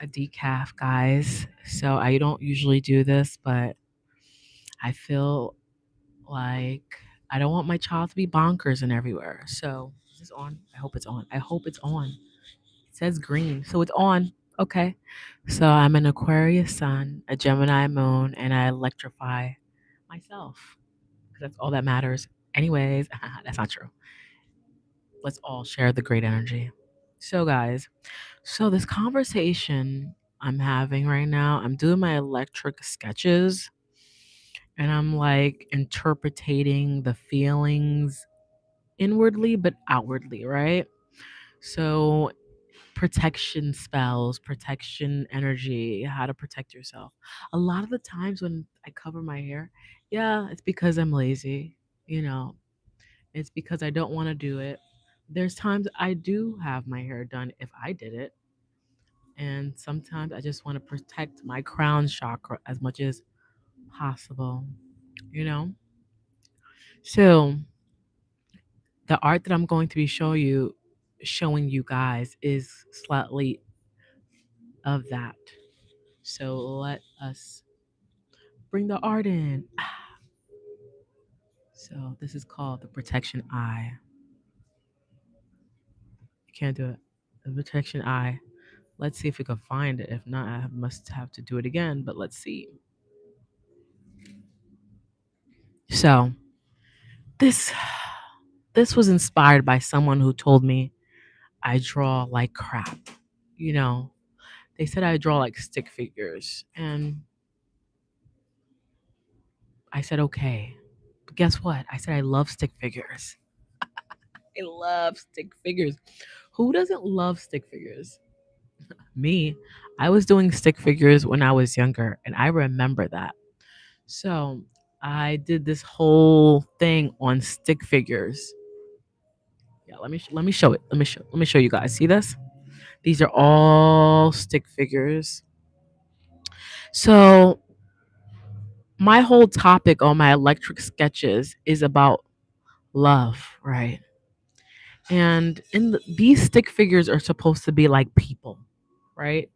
a decaf, guys. So I don't usually do this, but I feel like I don't want my child to be bonkers and everywhere. So is this on? I hope it's on. I hope it's on. It says green, so it's on. Okay. So I'm an Aquarius sun, a Gemini moon, and I electrify myself because that's all that matters. Anyways, that's not true. Let's all share the great energy. So, guys, so this conversation I'm having right now, I'm doing my electric sketches and I'm like interpreting the feelings inwardly but outwardly, right? So, protection spells, protection energy, how to protect yourself. A lot of the times when I cover my hair, yeah, it's because I'm lazy, you know, it's because I don't want to do it. There's times I do have my hair done if I did it. And sometimes I just want to protect my crown chakra as much as possible, you know? So the art that I'm going to be showing you guys is slightly of that. So let us bring the art in. So this is called the protection eye. You can't do it. The protection eye. Let's see if we can find it. If not, I must have to do it again, but let's see. So this this was inspired by someone who told me I draw like crap. You know, they said I draw like stick figures. And I said, okay. But guess what? I said I love stick figures. I love stick figures. Who doesn't love stick figures? Me. I was doing stick figures when I was younger, and I remember that. So I did this whole thing on stick figures. Yeah, let me show it. Let me show you guys. See this? These are all stick figures. So my whole topic on my electric sketches is about love, right? And these stick figures are supposed to be like people, right?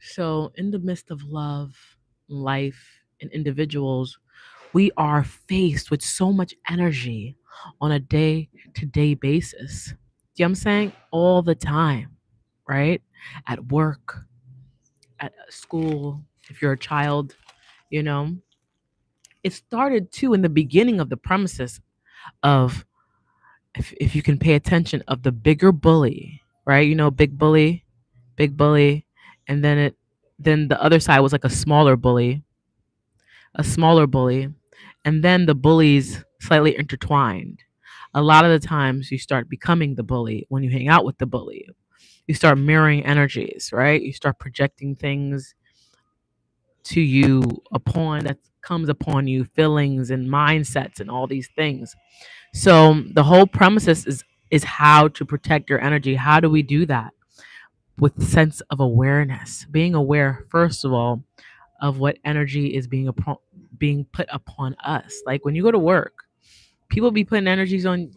So in the midst of love, life, and individuals, we are faced with so much energy on a day to day basis. You know what I'm saying? All the time, right? At work, at school, if you're a child, you know. It started too in the beginning of the premises of, if you can pay attention, of the bigger bully, right? You know, big bully, and then the other side was like a smaller bully, and then the bullies slightly intertwined. A lot of the times you start becoming the bully when you hang out with the bully. You start mirroring energies, right? You start projecting things to you upon that comes upon you, feelings and mindsets and all these things. So the whole premises is how to protect your energy. How do we do that? With sense of awareness, being aware first of all of what energy is being put upon us. Like when you go to work, people be putting energies on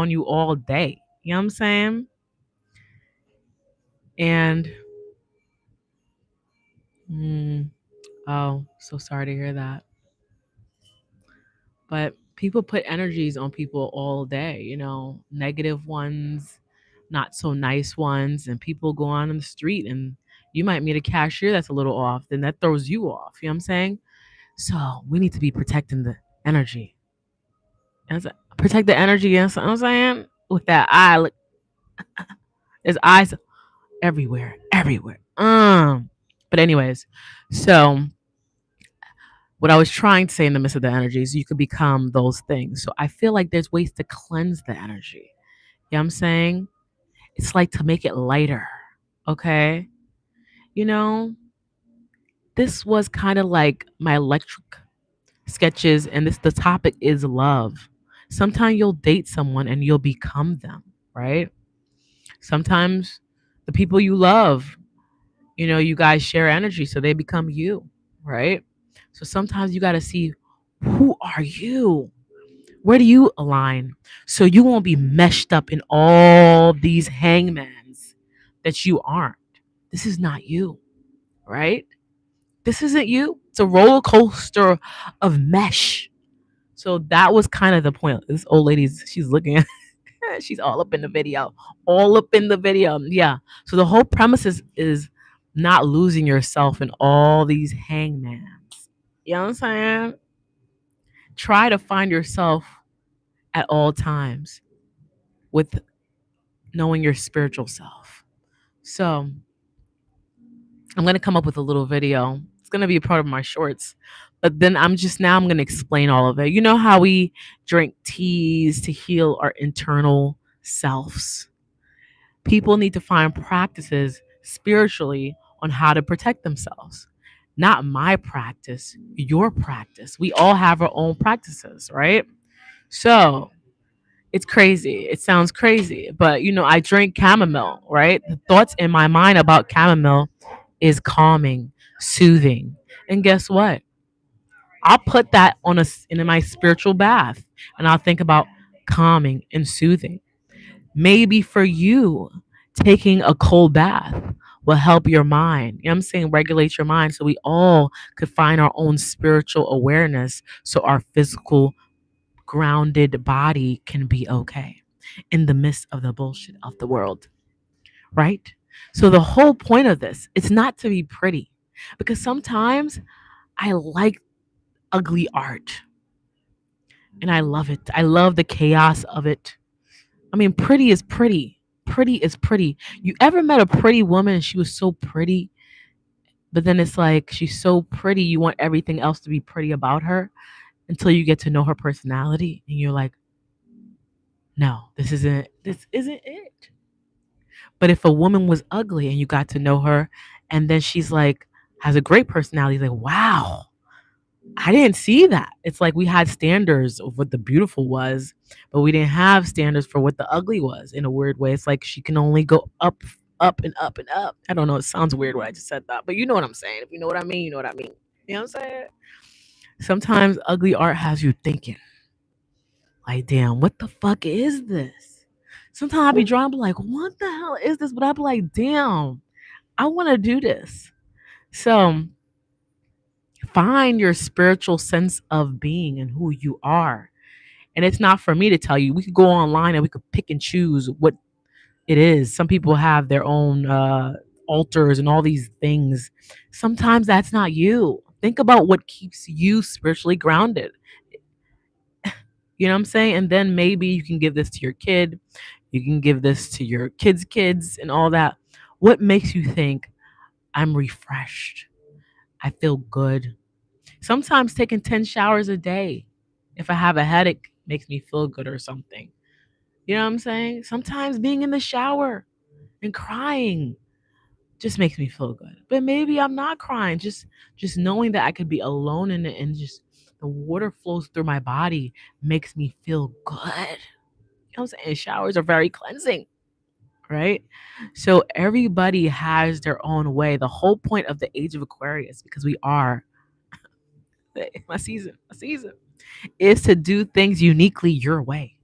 you all day. You know what I'm saying? And mm, oh, so sorry to hear that. But people put energies on people all day, you know, negative ones, not so nice ones, and people go on in the street and you might meet a cashier that's a little off, then that throws you off. You know what I'm saying? So we need to be protecting the energy. And it's like, protect the energy, you know what I'm saying? With that eye, look, there's eyes everywhere, everywhere. But anyways, so what I was trying to say in the midst of the energy is you could become those things. So I feel like there's ways to cleanse the energy. You know what I'm saying? It's like to make it lighter. Okay. You know, this was kind of like my electric sketches, and the topic is love. Sometimes you'll date someone and you'll become them, right? Sometimes the people you love, you know, you guys share energy, so they become you, right? So sometimes you got to see, who are you? Where do you align? So you won't be meshed up in all these hangmans that you aren't. this is not you, right? This isn't you. It's a roller coaster of mesh. So that was kind of the point. This old lady's, she's looking at, she's all up in the video, all up in the video. Yeah. So the whole premise is not losing yourself in all these hangmans. You know what I'm saying? Try to find yourself at all times with knowing your spiritual self. So I'm going to come up with a little video. It's going to be a part of my shorts. But then I'm going to explain all of it. You know how we drink teas to heal our internal selves? People need to find practices spiritually on how to protect themselves. Not my practice, your practice. We all have our own practices, right? So it's crazy. It sounds crazy, but I drink chamomile, right? The thoughts in my mind about chamomile is calming, soothing. And guess what? I'll put that in my spiritual bath, and I'll think about calming and soothing. Maybe for you, taking a cold bath will help your mind. You know what I'm saying? Regulate your mind so we all could find our own spiritual awareness so our physical grounded body can be okay in the midst of the bullshit of the world, right? So the whole point of this, it's not to be pretty, because sometimes I like ugly art and I love it. I love the chaos of it. I mean, pretty is pretty. Pretty is pretty. You ever met a pretty woman and she was so pretty, but then it's like she's so pretty, you want everything else to be pretty about her until you get to know her personality and you're like, no, this isn't it. But if a woman was ugly and you got to know her and then she's like has a great personality, like, wow, I didn't see that. It's like we had standards of what the beautiful was, but we didn't have standards for what the ugly was in a weird way. It's like she can only go up, up, and up and up. I don't know. It sounds weird when I just said that, but you know what I'm saying. If you know what I mean, you know what I mean. You know what I'm saying? Sometimes ugly art has you thinking, like, damn, what the fuck is this? Sometimes I be drawing, be like, what the hell is this? But I be like, damn, I want to do this. So find your spiritual sense of being and who you are. And it's not for me to tell you. We could go online and we could pick and choose what it is. Some people have their own altars and all these things. Sometimes that's not you. Think about what keeps you spiritually grounded. You know what I'm saying? And then maybe you can give this to your kid. You can give this to your kids' kids and all that. What makes you think I'm refreshed? I feel good. Sometimes taking 10 showers a day, if I have a headache, makes me feel good or something. You know what I'm saying? Sometimes being in the shower and crying just makes me feel good. But maybe I'm not crying. Just knowing that I could be alone in it and just the water flows through my body makes me feel good. You know what I'm saying? Showers are very cleansing, right? So everybody has their own way. The whole point of the age of Aquarius, because we are my season is to do things uniquely your way,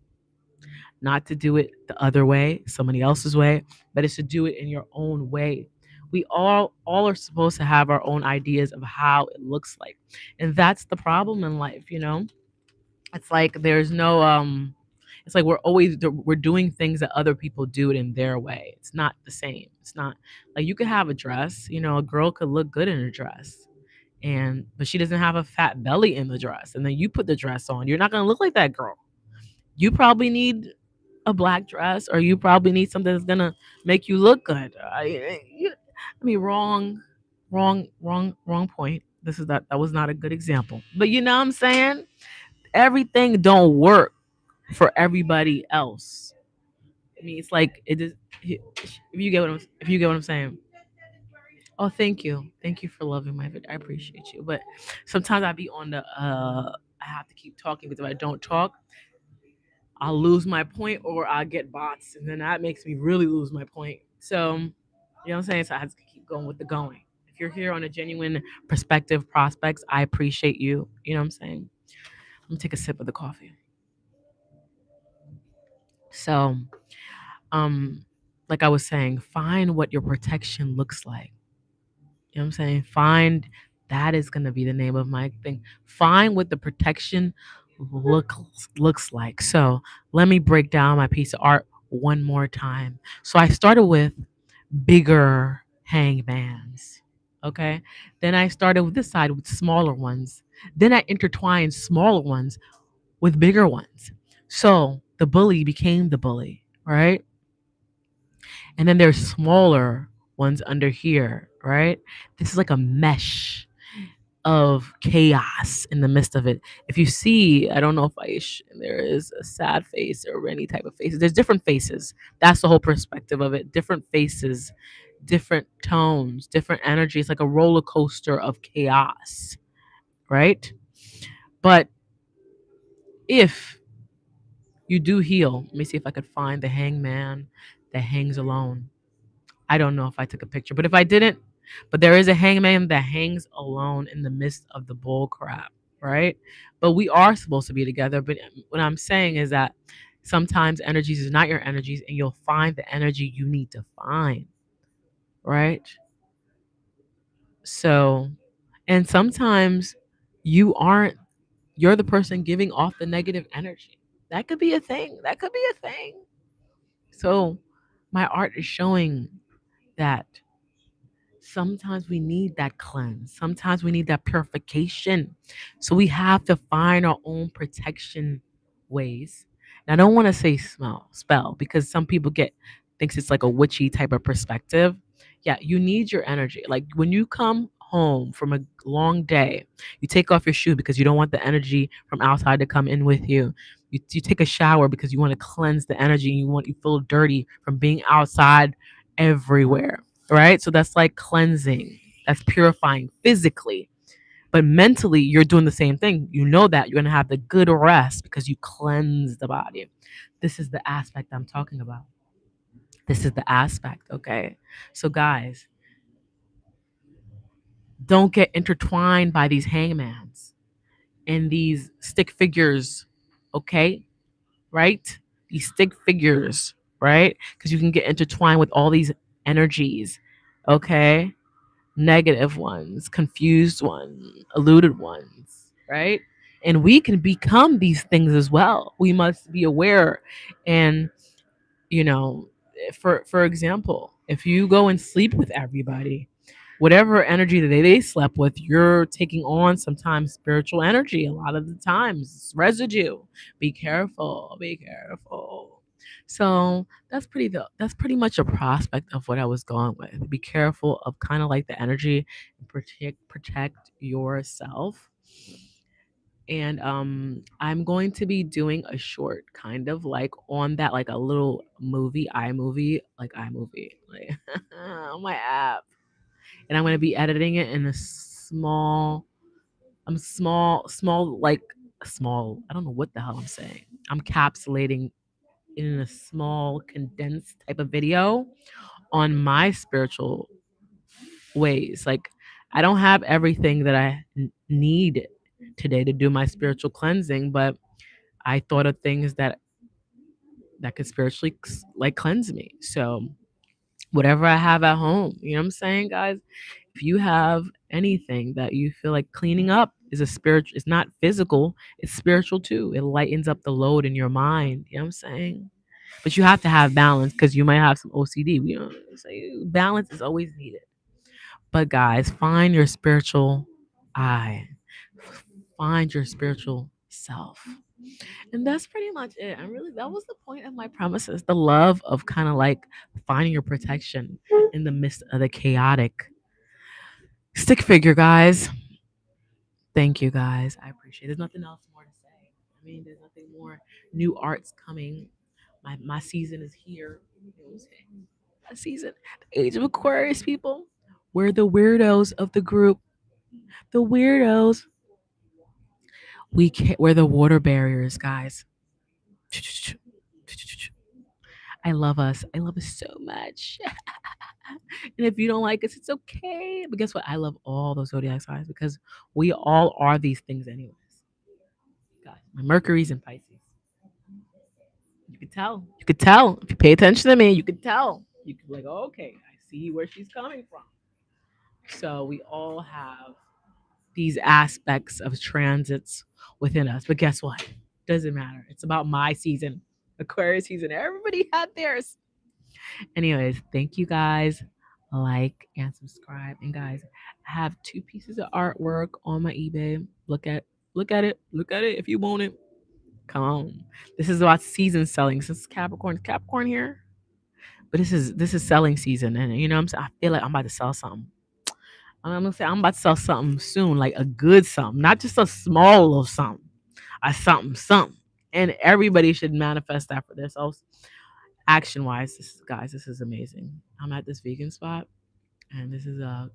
not to do it the other way, somebody else's way, but it's to do it in your own way. We all are supposed to have our own ideas of how it looks like. And that's the problem in life. It's like there's no it's like we're doing things that other people do it in their way. It's not the same. It's not like you could have a dress, a girl could look good in a dress, and but she doesn't have a fat belly in the dress, and then you put the dress on, you're not going to look like that girl. You probably need a black dress, or you probably need something that's going to make you look good. I mean, wrong point. That was not a good example, but you know what I'm saying. Everything don't work for everybody else. I mean, it's like it is. If you get what I'm saying. Oh, thank you for loving my video. I appreciate you. But sometimes I be on the. I have to keep talking because if I don't talk, I'll lose my point or I'll get bots, and then that makes me really lose my point. So, you know what I'm saying. So I have to keep going with the going. If you're here on a genuine perspective prospects, I appreciate you. You know what I'm saying. I'm gonna take a sip of the coffee. So, um, like I was saying, find what your protection looks like. You know what I'm saying? Find that is going to be the name of my thing. Find what the protection look looks like. So let me break down my piece of art one more time. So I started with bigger hangbands. Okay. Then I started with this side with smaller ones. Then I intertwined smaller ones with bigger ones. So the bully became the bully, right? And then there's smaller ones under here, right? This is like a mesh of chaos in the midst of it. If you see, I don't know if there is a sad face or any type of faces. There's different faces. That's the whole perspective of it. Different faces, different tones, different energies, like a roller coaster of chaos, right? But if you do heal, let me see if I could find the hangman that hangs alone. I don't know if I took a picture, but if I didn't, but there is a hangman that hangs alone in the midst of the bull crap, right? But we are supposed to be together. But what I'm saying is that sometimes energies is not your energies, and you'll find the energy you need to find, right? So, and sometimes you aren't, you're the person giving off the negative energy. That could be a thing. That could be a thing. So, my art is showing that sometimes we need that cleanse. Sometimes we need that purification. So we have to find our own protection ways. And I don't want to say spell because some people get thinks it's like a witchy type of perspective. Yeah, you need your energy. Like when you come home from a long day, you take off your shoe because you don't want the energy from outside to come in with you. You take a shower because you want to cleanse the energy. You feel dirty from being outside everywhere, right? So that's like cleansing, that's purifying physically. But mentally, you're doing the same thing. You know that you're going to have the good rest because you cleanse the body. This is the aspect I'm talking about. This is the aspect, okay? So, guys, don't get intertwined by these hangmans and these stick figures, okay? Right? These stick figures, right? Because you can get intertwined with all these energies, okay? Negative ones, confused ones, eluded ones, right? And we can become these things as well. We must be aware. And, you know, for example, if you go and sleep with everybody, whatever energy that they slept with, you're taking on sometimes spiritual energy. A lot of the times, it's residue. Be careful. Be careful. So that's pretty much a prospect of what I was going with. Be careful of kind of like the energy and protect yourself. And I'm going to be doing a short kind of like on that, like a little movie, iMovie, like on my app, and I'm gonna be editing it in a small. I don't know what the hell I'm saying. I'm capsulating in a small, condensed type of video on my spiritual ways. Like, I don't have everything that I need today to do my spiritual cleansing, but I thought of things that could spiritually like cleanse me. So whatever I have at home. You know what I'm saying, guys? If you have anything that you feel like cleaning up is a spiritual, it's not physical, it's spiritual too. It lightens up the load in your mind. You know what I'm saying? But you have to have balance because you might have some OCD. You know, so balance is always needed. But guys, find your spiritual eye. Find your spiritual self. And that's pretty much it. And really, that was the point of my premises, the love of kind of like finding your protection in the midst of the chaotic stick figure, guys. Thank you, guys. I appreciate it. There's nothing else more to say. I mean, there's nothing more. New art's coming. My season is here. You know what I'm saying? My season. The age of Aquarius, people. We're the weirdos of the group. The weirdos. We're the water barriers, guys. I love us. I love us so much. And if you don't like us, it's okay. But guess what? I love all those zodiac signs because we all are these things anyways. Guys, my Mercury's in Pisces. You could tell. You could tell. If you pay attention to me, you could tell. You can be like, oh, okay, I see where she's coming from. So we all have these aspects of transits within us. But guess what? Doesn't matter. It's about my season, Aquarius season. Everybody had theirs. Anyways, thank you guys. Like and subscribe. And guys, I have two pieces of artwork on my eBay. Look at it. Look at it if you want it. Come on. This is about season selling. Since Capricorn here. But this is selling season. And you know what I'm saying? I feel like I'm about to sell something. I'm gonna say I'm about to sell something soon, like a good something, not just a small little something, a something. And everybody should manifest that for themselves. Action wise, guys, this is amazing. I'm at this vegan spot, and this is a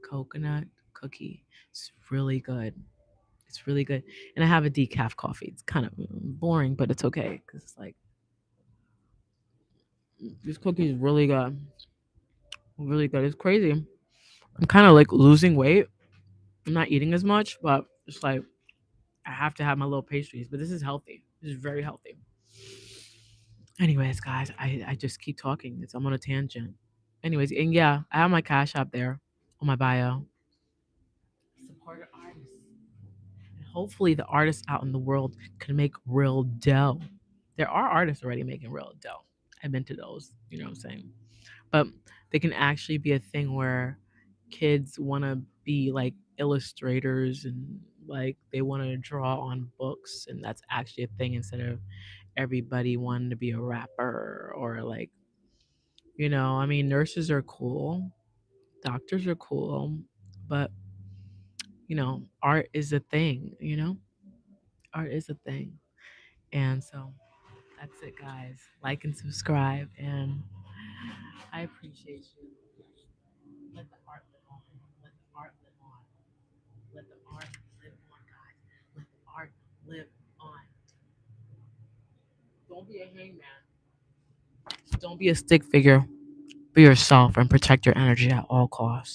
coconut cookie. It's really good. It's really good, and I have a decaf coffee. It's kind of boring, but it's okay because it's like this cookie is really good, really good. It's crazy. I'm kind of like losing weight. I'm not eating as much, but it's like I have to have my little pastries, but this is healthy. This is very healthy. Anyways, guys, I just keep talking. I'm on a tangent. Anyways, and yeah, I have my cash app there on my bio. Support artists. And hopefully the artists out in the world can make real dough. There are artists already making real dough. I've been to those, you know what I'm saying? But they can actually be a thing where kids want to be like illustrators and like they want to draw on books and that's actually a thing instead of everybody wanting to be a rapper or like I mean nurses are cool, doctors are cool, but art is a thing, art is a thing. And so that's it, guys. Like and subscribe, and I appreciate you. Let the art live on. Let the art live on. Let the art live on, guys. Let the art live on. Don't be a hangman. Don't be a stick figure. Be yourself and protect your energy at all costs.